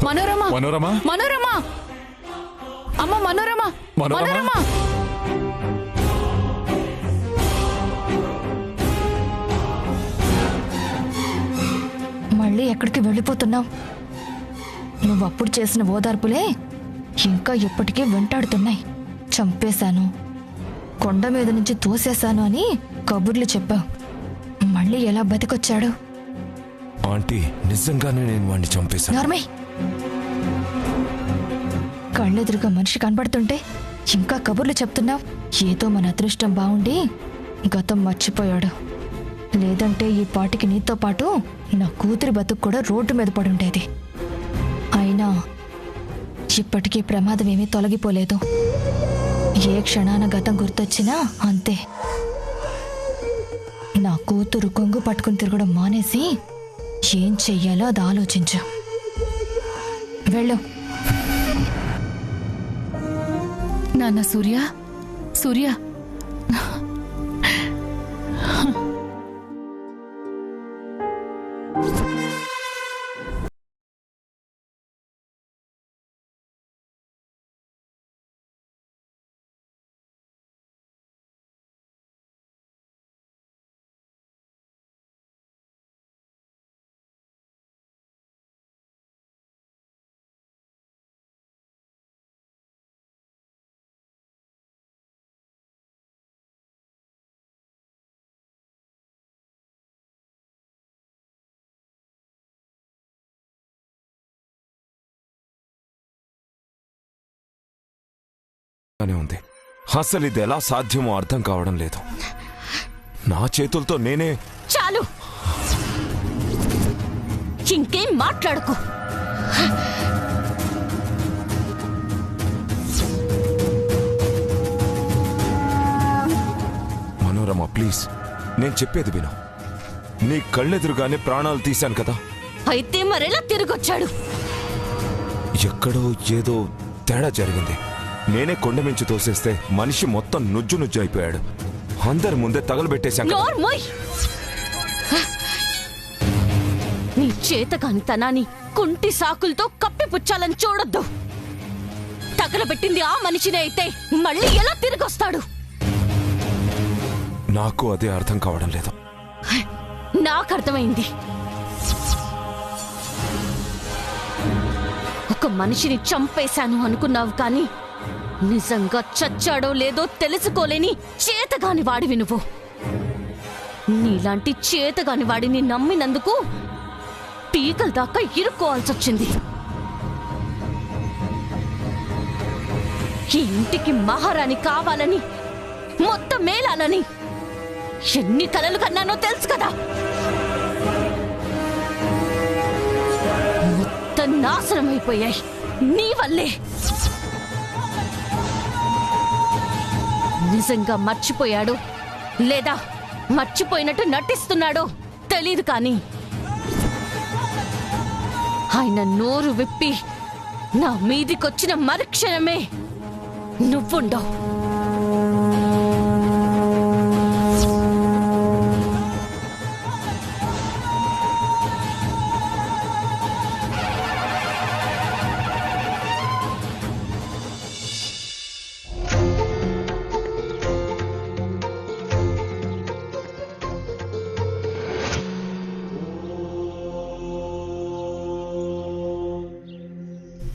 మనోరమ మనోరమ మనోరమ అమ్మ మనోరమ మనోరమ మళ్ళీ ఎక్కడికి వెళ్ళిపోతున్నావు? నువ్వు అప్పుడు చేసిన ఓదార్పులే ఇంకా ఎప్పటికీ వెంటాడుతున్నాయి. చంపేశాను, కొండ మీద నుంచి తోసేశాను అని కబుర్లు చెప్పావు. మళ్ళీ ఎలా బతికొచ్చాడు? ఆంటీ, నిజంగానే నేను వాడిని చంపేశాను. నార్మల్, కళ్ళెదురుగా మనిషి కనబడుతుంటే ఇంకా కబుర్లు చెప్తున్నావు. ఏదో మన అదృష్టం బాగుండి గతం మర్చిపోయాడు. లేదంటే ఈ పాటికి నీతో పాటు నా కూతురి బతుకు కూడా రోడ్డు మీద పడుండేది. అయినా ఇప్పటికీ ప్రమాదం ఏమీ తొలగిపోలేదు. ఏ క్షణాన గతం గుర్తొచ్చినా అంతే. నా కూతురు కొంగు పట్టుకుని తిరగడం మానేసి ఏం చెయ్యాలో అది ఆలోచించు. వెళ్ళు. నాన్న సూర్య, సూర్య ఉంది. అసలు ఇది ఎలా సాధ్యమో అర్థం కావడం లేదు. నా చేతులతో నేనే. చాలు, ఇంకేం మాట్లాడుకో. మనోరమ ప్లీజ్, నేను చెప్పేది విను. నీ కళ్ళెదురుగానే ప్రాణాలు తీశాను కదా. అయితే మరెలా తిరిగొచ్చాడు? ఎక్కడో ఏదో తేడా జరిగింది. నేనే కొండ మించి తోసేస్తే మనిషి మొత్తం నుజ్జు నుజ్జు అయిపోయాడు. అందరి ముందే తగలబెట్టేశాను. నీ చేతకానితనాన్ని కుంటి సాకులతో కప్పిపుచ్చాలని చూడొద్దు. తగలబెట్టింది ఆ మనిషినే అయితే మళ్ళీ ఎలా తిరిగొస్తాడు? నాకు అదే అర్థం కావడం లేదు. నాకు అర్థమైంది. ఒక మనిషిని చంపేశాను అనుకున్నావు, కానీ నిజంగా చచ్చాడో లేదో తెలుసుకోలేని చేతగాని వాడివి నువ్వు. నీలాంటి చేతగాని వాడిని నమ్మినందుకు పీకల దాకా ఇరుక్కోవాల్సొచ్చింది. ఈ ఇంటికి మహారాణి కావాలని, మొత్తం మేలాలని ఎన్ని కలలు కన్నానో తెలుసు కదా. మొత్తం నాశనం అయిపోయాయి నీ వల్లే. నిజంగా మర్చిపోయాడు లేదా మర్చిపోయినట్టు నటిస్తున్నాడో తెలీదు, కానీ ఆయన నోరు విప్పి నా మీదికొచ్చిన మరుక్షణమే నువ్వుండవు.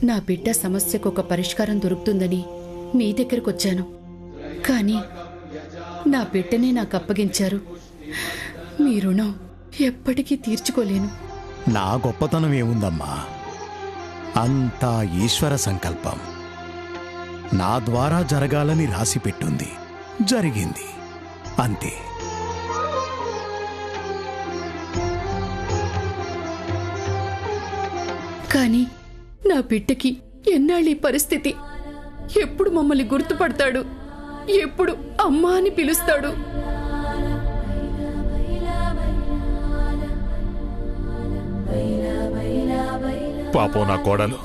నా బిడ్డ సమస్యకు ఒక పరిష్కారం దొరుకుతుందని మీ దగ్గరకొచ్చాను. కానీ నా బిడ్డనే నాకు అప్పగించారు. మీ రుణం ఎప్పటికీ తీర్చుకోలేను. నా గొప్పతనం ఏముందమ్మా? అంతా ఈశ్వర సంకల్పం. నా ద్వారా జరగాలని రాసిపెట్టుంది, జరిగింది, అంతే. కానీ నా బిడ్డకి ఎన్నాళ్ళీ పరిస్థితి? ఎప్పుడు మమ్మల్ని గుర్తుపడతాడు? ఎప్పుడు అమ్మా అని పిలుస్తాడు? పాపం నా కోడలు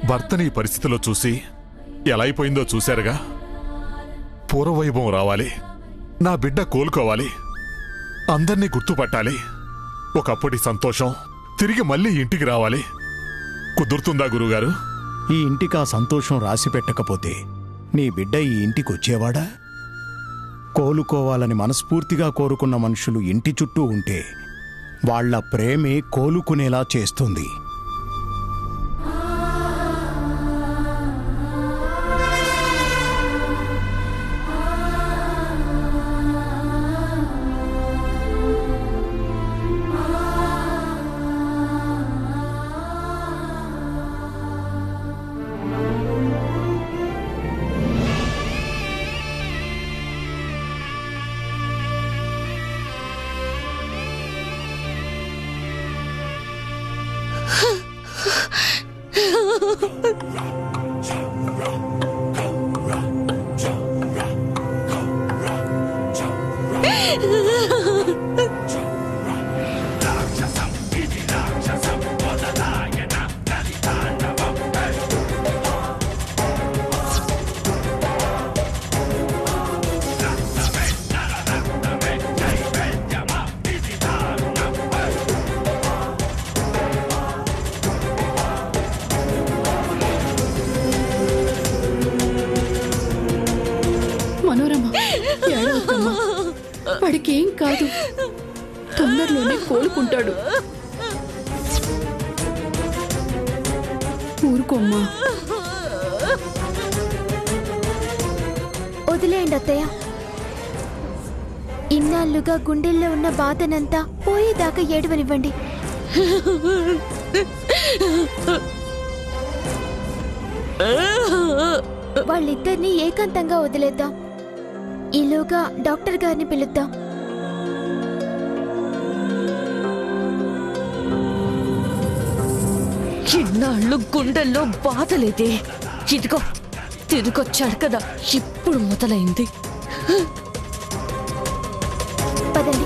భర్తని ఈ పరిస్థితిలో చూసి ఎలా అయిపోయిందో చూశారుగా. పూర్వవైభవం రావాలి, నా బిడ్డ కోలుకోవాలి, అందర్నీ గుర్తుపట్టాలి, ఒకప్పటి సంతోషం తిరిగి మళ్ళీ ఇంటికి రావాలి. కుదురుతుందా గురుగారు? ఈ ఇంటికి ఆ సంతోషం రాసి పెట్టకపోతే నీ బిడ్డ ఈ ఇంటికి వచ్చేవాడా? కోలుకోవాలని మనస్ఫూర్తిగా కోరుకున్న మనుషులు ఇంటి చుట్టూ ఉంటే వాళ్ళ ప్రేమే కోలుకునేలా చేస్తుంది. వాడికేం కాదు, తొందరలోనే కోలుకుంటాడు. ఊరుకోమ్మా. వదిలేయండి అత్తయ్య. ఇన్నాళ్ళుగా గుండెల్లో ఉన్న బాధనంతా పోయేదాకా ఏడవనివ్వండి. వాళ్ళిద్దరినీ ఏకాంతంగా వదిలేద్దాం. ఈలోగా డాక్టర్ గారిని పిలుద్దాం. ఇన్నాళ్ళు గుండెల్లో బాధ లేదే, ఇదిగో తిరిగొచ్చాడు కదా, ఇప్పుడు మొదలైంది. పదండి.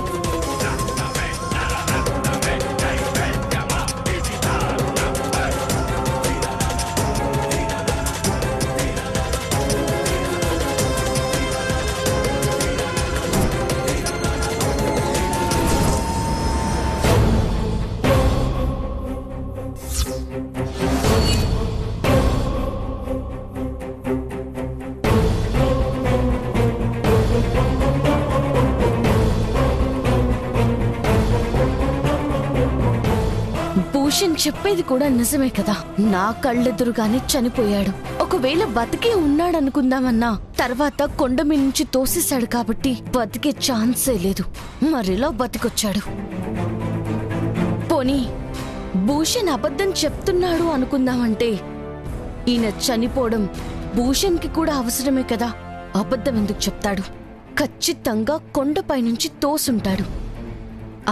భూషణ్ చెప్పేది కూడా నిజమే కదా. నా కళ్ళెదురుగానే చనిపోయాడు. ఒకవేళ బతికే ఉన్నాడనుకుందామన్నా తర్వాత కొండ మీద నుంచి తోసేశాడు కాబట్టి బతికే ఛాన్సే లేదు. మరిలా బతికొచ్చాడు. పోనీ భూషణ్ అబద్ధం చెప్తున్నాడు అనుకుందామంటే ఈయన చనిపోవడం భూషణ్కి కూడా అవసరమే కదా. అబద్ధం ఎందుకు చెప్తాడు? ఖచ్చితంగా కొండపై నుంచి తోసుంటాడు.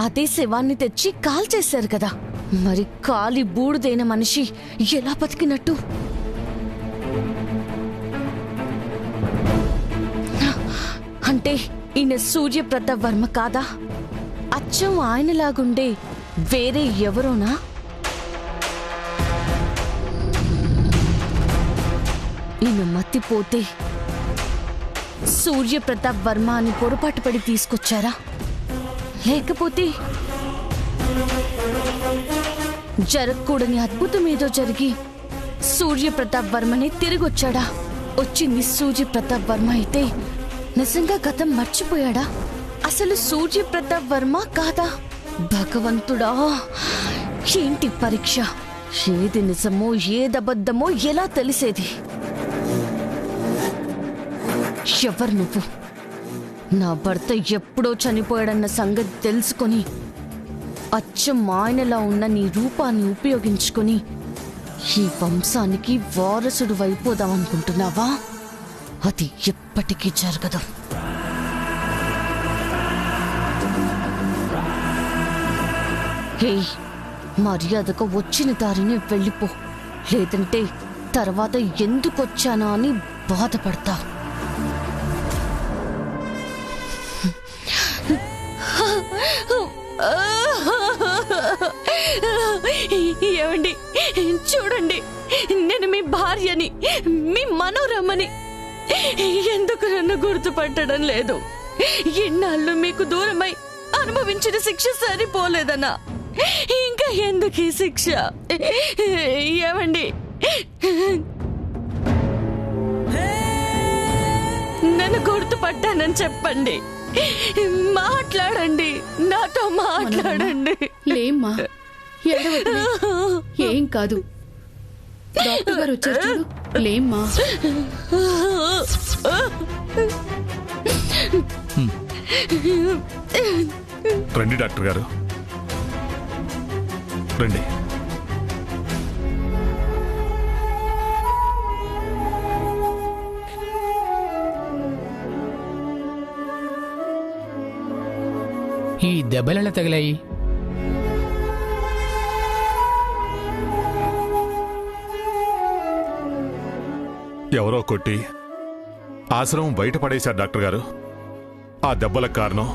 అదే శవాన్ని తెచ్చి కాల్చేశారు కదా. మరి కాలి బూడిదైన మనిషి ఎలా బతికినట్టు? అంటే ఈయన సూర్యప్రతాప్ వర్మ కాదా? అచ్చం ఆయనలాగుండే వేరే ఎవరోనా? ఈయన మత్తిపోతే సూర్యప్రతాప్ వర్మ అని పొరపాటు పడి తీసుకొచ్చారా? లేకపోతే జరగకూడని అద్భుతం ఏదో జరిగి సూర్యప్రతాప్ వర్మనే తిరిగొచ్చాడా? వచ్చింది సూర్యప్రతాప్ వర్మ అయితే నిజంగా గతం మర్చిపోయాడా? అసలు సూర్యప్రతాప్ వర్మ కాదా? భగవంతుడా, ఏంటి పరీక్ష? ఏది నిజమో ఏదబద్ధమో ఎలా తెలిసేది? ఎవరు నువ్వు? నా భర్త ఎప్పుడో చనిపోయాడన్న సంగతి తెలుసుకొని అచ్చం ఆయనలా ఉన్న నీ రూపాన్ని ఉపయోగించుకొని ఈ వంశానికి వారసుడు అయిపోదామనుకుంటున్నావా? అది ఎప్పటికీ జరగదు. హే, మర్యాదగా వచ్చిన దారిని వెళ్ళిపో, లేదంటే తర్వాత ఎందుకొచ్చానా అని బాధపడతా. ఏమండి, చూడండి, నేను మీ భార్యని, మీ మనోరమని. ఎందుకు నన్ను గుర్తుపట్టడం లేదు? ఇన్నాళ్ళు మీకు దూరమై అనుభవించిన శిక్ష సరిపోలేదన్నా? ఇంకా ఎందుకు ఈ శిక్ష? ఏమండి, నన్ను గుర్తుపట్టానని చెప్పండి. మాట్లాడండి, నాతో మాట్లాడండి. లేమ్మా, ఏడవద్దులే. ఏం కాదు. డాక్టర్ గారు వచ్చారు చూడు. లేమ్మా. రండి డాక్టర్ గారు, రండి. ఈ దెబ్బలెలా తగిలాయి? ఎవరో కొట్టి ఆశ్రమం బయట పడేశారు డాక్టర్ గారు. ఆ దెబ్బలకు కారణం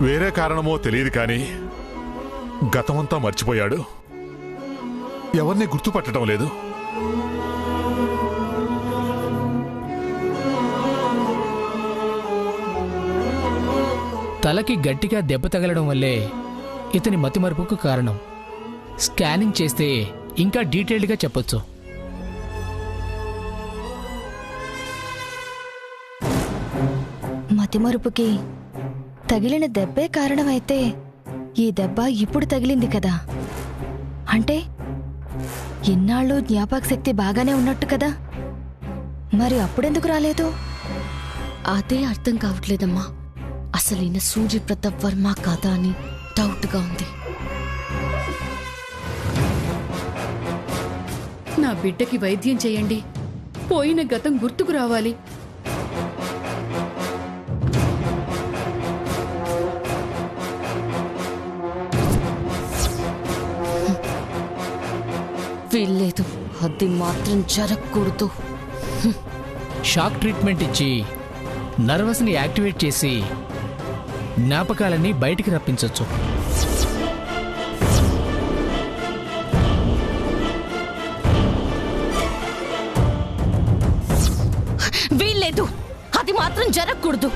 వేరే కారణమో తెలియదు కానీ గతమంతా మర్చిపోయాడు. ఎవరిని గుర్తుపట్టడం లేదు. తలకి గట్టిగా దెబ్బ తగలడం వల్లే ఇతని మతిమరుపుకు కారణం. స్కానింగ్ చేస్తే ఇంకా డీటెయిల్డ్గా చెప్పొచ్చు. మతిమరుపుకి తగిలిన దెబ్బే కారణమైతే ఈ దెబ్బ ఇప్పుడు తగిలింది కదా, అంటే ఇన్నాళ్ళు జ్ఞాపక శక్తి బాగానే ఉన్నట్టు కదా, మరి అప్పుడెందుకు రాలేదు? అదే అర్థం కావట్లేదమ్మా. అసలు ఈయన సూర్య ప్రతాప్ వర్మ కాదా అని డౌట్గా ఉంది. నా బిడ్డకి వైద్యం చేయండి. పోయిన గతం గుర్తుకు రావాలి. వీల్లేదు, అది మాత్రం జరగకూడదు. షాక్ ట్రీట్మెంట్ ఇచ్చి నర్వస్ని యాక్టివేట్ చేసి జ్ఞాపకాలన్నీ బయటికి రప్పించవచ్చు. వీల్లేదు, అది మాత్రం జరగకూడదు.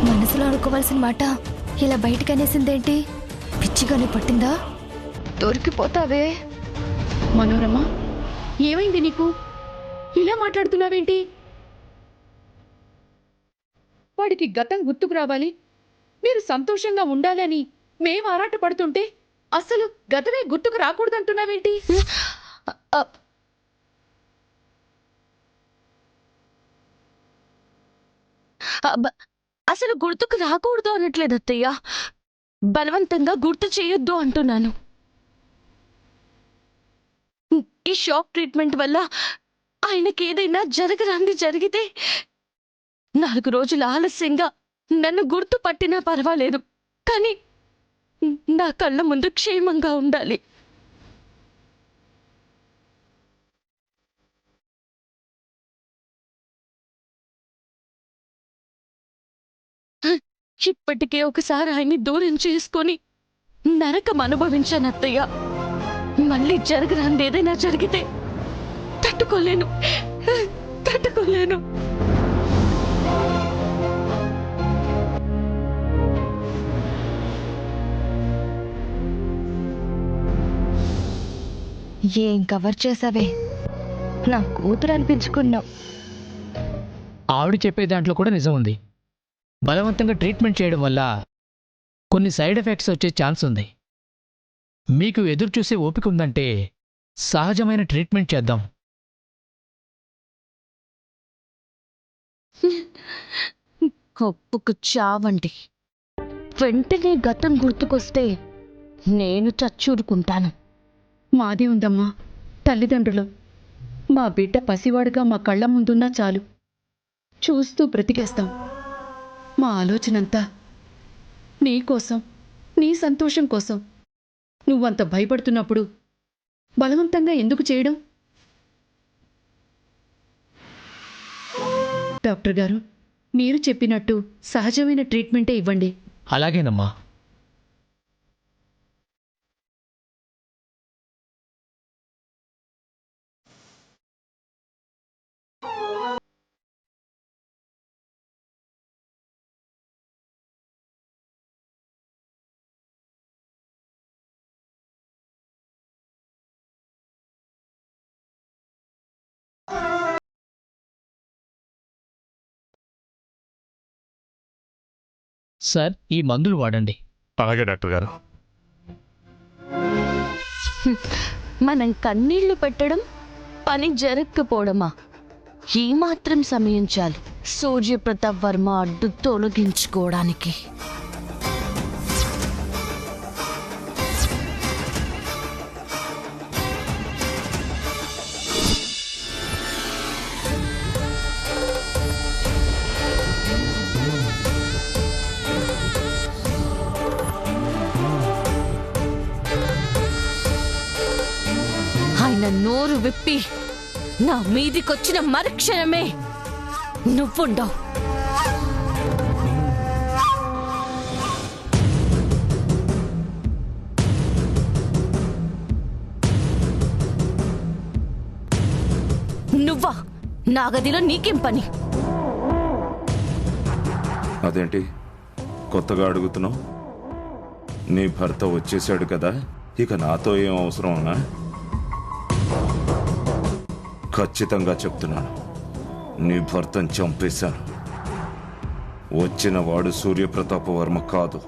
మనసులో అనుకోవాల్సిన మాట ఇలా బయటికి అనేసిందేంటి? పిచ్చిగానే పట్టిందా? దొరికిపోతావే. మనోరమ, ఏమైంది నీకు? ఇలా మాట్లాడుతున్నావేంటి? వాడికి గతం గుర్తుకు రావాలి, మీరు సంతోషంగా ఉండాలని మేం ఆరాట పడుతుంటే అసలు గతమే గుర్తుకు రాకూడదంటున్నావేంటి? అసలు గుర్తుకు రాకూడదు అనట్లేదు అత్తయ్య, బలవంతంగా గుర్తు చేయొద్దు అంటున్నాను. ఈ షాక్ ట్రీట్మెంట్ వల్ల ఆయనకి ఏదైనా జరగరాంది జరిగితే 4 రోజులు ఆలస్యంగా నన్ను గుర్తు పట్టినా పర్వాలేదు, కానీ నా కళ్ళ ముందు క్షేమంగా ఉండాలి. ఇప్పటికే ఒకసారి ఆయన్ని దూరం చేసుకొని నరకం అనుభవించాను అత్తయ్య. మళ్ళీ జరగరాంది ఏదైనా జరిగితే తట్టుకోలేను. ఏం కవర్ చేసావే? నా కూతురు అనిపించుకున్నావు. ఆవిడ చెప్పే దాంట్లో కూడా నిజం ఉంది. బలవంతంగా ట్రీట్మెంట్ చేయడం వల్ల కొన్ని సైడ్ ఎఫెక్ట్స్ వచ్చే ఛాన్స్ ఉంది. మీకు ఎదురు చూసే ఓపిక ఉందంటే సహజమైన ట్రీట్మెంట్ చేద్దాం. ఒప్పుకు చావండి. వెంటనే గతం గుర్తుకొస్తే నేను చచ్చూరుకుంటాను. మాది ఉందమ్మా తల్లిదండ్రులు. మా బిడ్డ పసివాడుగా మా కళ్ళ ముందున్నా చాలు, చూస్తూ బ్రతికేస్తాం. మా ఆలోచనంతా నీకోసం, నీ సంతోషం కోసం. నువ్వంత భయపడుతున్నప్పుడు బలవంతంగా ఎందుకు చేయడం? డాక్టర్ గారు, మీరు చెప్పినట్టు సహజమైన ట్రీట్మెంటే ఇవ్వండి. అలాగేనమ్మా. సార్ ఈ మందులు వాడండి. అలాగే డాక్టర్ గారు. మనం కన్నీళ్లు పెట్టడం పని జరగకపోవడమా? ఈ మాత్రం సమయం చాలు సూర్యప్రతాప్ వర్మ అడ్డు తొలగించుకోవడానికి. ఆయన నోరు విప్పి నా మీదికొచ్చిన మరుక్షణమే నువ్వుండవు. నువ్వా? నా గదిలో నీకేం పని? అదేంటి కొత్తగా అడుగుతున్నావు? నీ భర్త వచ్చేసాడు కదా, ఇక నాతో ఏం అవసరమా? ఖచ్చితంగా చెప్తున్నాను, నీ భర్తను చంపేశాను. వచ్చిన వాడు సూర్యప్రతాప వర్మ కాదు.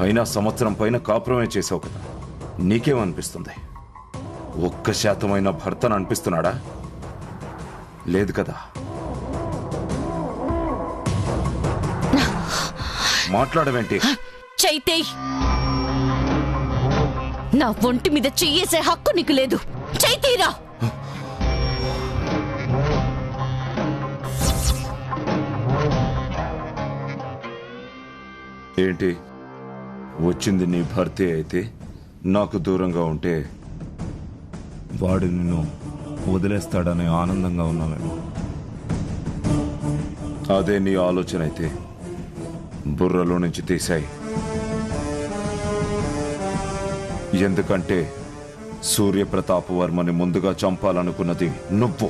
అయినా సంవత్సరం పైన కాపురమే చేసావు కదా, నీకేమనిపిస్తుంది? 1% భర్తను అనిపిస్తున్నాడా? లేదు కదా. మాట్లాడవేంటి? చైతే, నా ఒంటి మీద చెయ్యేసే హక్కు నీకు లేదు. చైతీరా! ఏంటి, వచ్చింది నీ భర్తే అయితే నాకు దూరంగా ఉంటే వాడు నిన్ను వదిలేస్తాడని ఆనందంగా ఉన్నావేమో. అదే నీ ఆలోచన అయితే బుర్రలో నుంచి తీశాయి. ఎందుకంటే సూర్యప్రతాప వర్మని ముందుగా చంపాలనుకున్నది నువ్వు.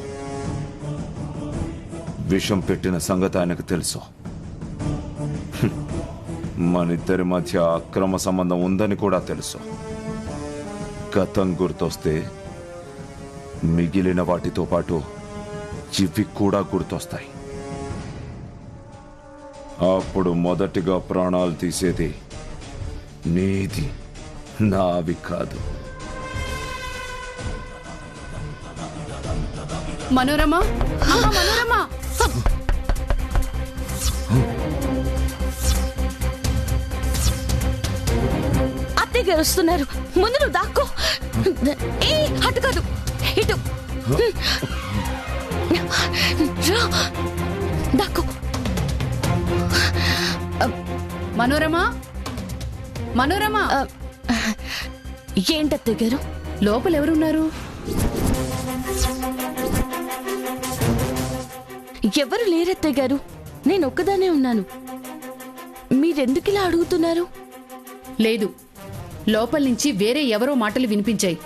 విషం పెట్టిన సంగతి ఆయనకు తెలుసు. మనిద్దరి మధ్య అక్రమ సంబంధం ఉందని కూడా తెలుసు. గతం గుర్తొస్తే మిగిలిన వాటితో పాటు ఇవి కూడా గుర్తొస్తాయి. అప్పుడు మొదటిగా ప్రాణాలు తీసేది నీది, నావి కాదు. మనోరమ, మనోరమ! అత్తయ్య గారు వస్తున్నారు. ముందు నువ్వు దాక్కో. ఏ అటు కాదు, ఇటు రా, దాక్కో. మనోరమ, మనోరమ! ఏంటత్తయ్య గారు? లోపల ఎవరున్నారు? ఎవరు లేరత్తయ్య గారు, నేను ఒక్కదానే ఉన్నాను. మీరెందుకు ఇలా అడుగుతున్నారు? లేదు, లోపల నుంచి వేరే ఎవరో మాటలు వినిపించాయి.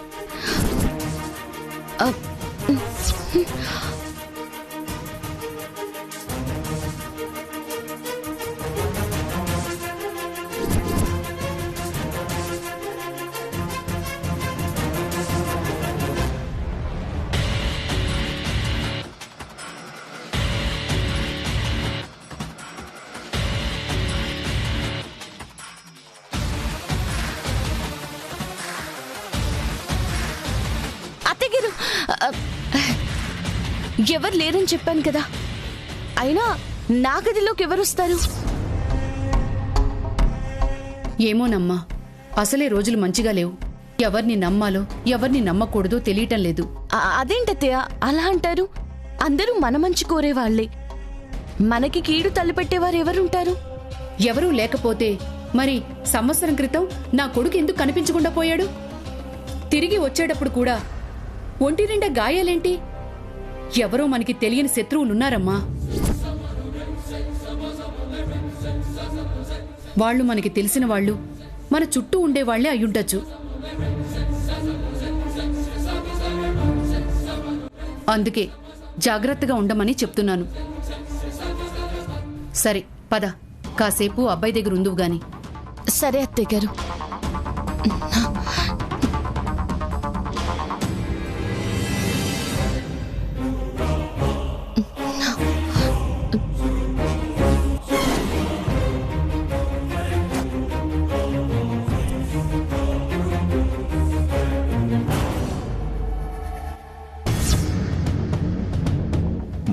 ఎవరు లేరని చెప్పాను కదా, అయినా నా గదిలోకి ఎవరొస్తారు? ఏమోనమ్మా, అసలే రోజులు మంచిగా లేవు. ఎవరిని నమ్మాలో ఎవరిని నమ్మకూడదో తెలియటం లేదు. అదేంటత్తయ్య అలా అంటారు? అందరూ మన మంచి కోరేవాళ్లే. మనకి కీడు తలపెట్టేవారు ఎవరుంటారు? ఎవరూ లేకపోతే మరి సంవత్సరం క్రితం నా కొడుకు ఎందుకు కనిపించకుండా పోయాడు? తిరిగి వచ్చేటప్పుడు కూడా ఒంటి నిండా గాయాలేంటి? ఎవరో మనకి తెలియని శత్రువులున్నారమ్మా. వాళ్ళు మనకి తెలిసిన వాళ్ళు, మన చుట్టూ ఉండేవాళ్లే అయ్యుండొచ్చు. అందుకే జాగ్రత్తగా ఉండమని చెప్తున్నాను. సరే పద, కాసేపు అబ్బాయి దగ్గర ఉందువు గాని. సరే అత్తయ్య గారు.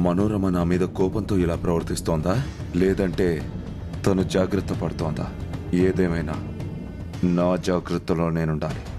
మనోరమ నా మీద కోపంతో ఇలా ప్రవర్తిస్తోందా లేదంటే తను జాగ్రత్త పడుతోందా? ఏదేమైనా నా జాగ్రత్తలో నేనుండాలి.